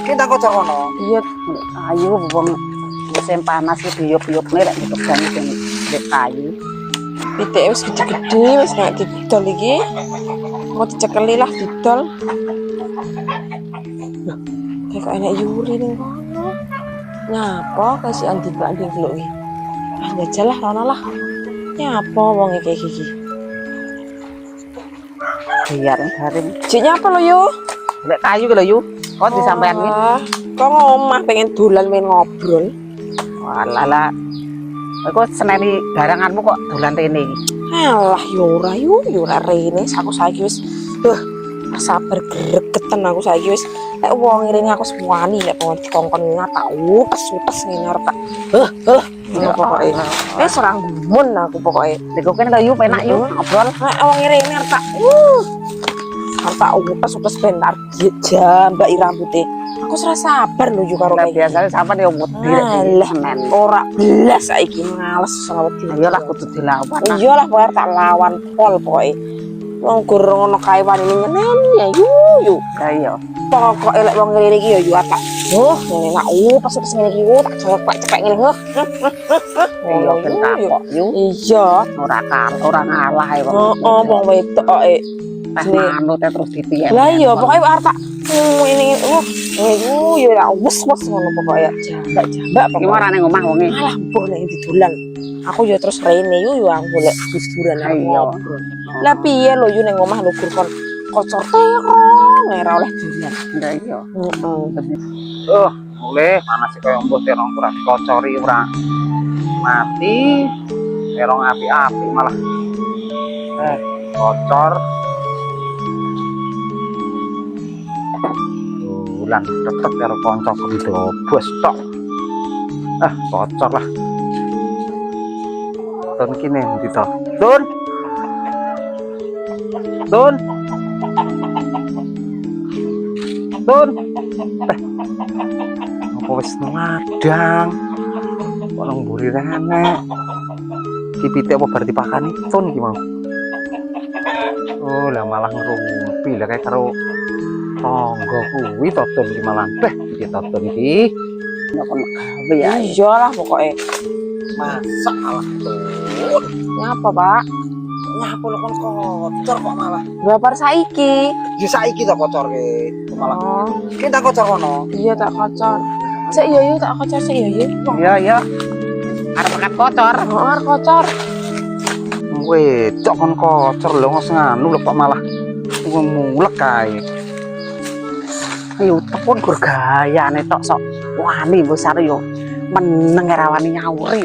Kita kocok kono. Iya, ayo wong musim panas iki diup-upne rek dipegani sing ndek kayu. Pitike wis gede-gede wis nek didol iki. Mau dicekeli lah didol. Loh, kayak enak Yuri ning kono. Nyapa kasih andin delok iki. Ah njajal lah rono lah. Nyapa wong iki iki. Biar garing. Cik nyapa lo yo? Ndek kayu ki lho yu. Kok disampean iki? Kok ngomah pengen dolan pengen ngobrol. Walah. Aku seneni garanganmu kok dolan rene iki. Alah yo ora rene aku saiki wis sabar gregetan aku saiki wis lek wong rene aku semuani lek kongkon tak utes ngene arep tak pokoke wis ora gumun aku pokoke Lego kene lho yu penak yu ngobrol. lek wong rene arep tak utes bentar jambak rambute aku ora sabar lho yo karo Lah biasane sampean yo mudi rek Senin. ora belas saiki males sama wedi Ayo lah kudu dilawan. iya lah pokoke tak lawan pol pokoke wong gur ngono kae wani nyeneni ya yu Lah iya. pokoke lek wong ngene iki ya yu tak ngene nak pas ngene iki tak cepet ngene Iya bentar kok yu. iya Ora ngalah e wong. oh wong wedok Teh manut terus dipiye. lah iya pokoke arep tak ini yo ya wes ngono pokoke jambak Iki marane ngomah wonge. alah mbok nek didolan aku ya terus rene yo aku golek hiburan Ayo. ngobrol lah piye lho yo ning omah lho gur kon kocor terong ora oleh dolan Lah iya. heeh Boleh mana sih kaya mbuh terong ora dikocori ora mati. Terong api-api malah. Kocor. Bulan tetep karo kanca bos tok. Kocor lah. Don kene ndi to? Don. Don. Don. Apa wis ngadang? Kok nang mburi rene. Iki pitik apa bar dipakani Don iki mau. Oh, lah malah ngrumpi lah kayak karo tangga kuwi to Don iki malah. Iki to Don iki. Nek kono gawe ya. iya lah pokoke Masak malah nyapa pak Nyapa lho kon kocor kok malah. berapa saiki Ya saiki to kocor ke. Malah oh kita kocor kono. iya tak kocor sik yo tak kocor sik yo Iya, iya. Arep makan kocor. arep kocor Wedok kon kocor lho ngos nganu lho kok malah ngulek kae. Ayo tepun gur gayane tok sok wani mbok sare yo meneng ora wani nyawuri.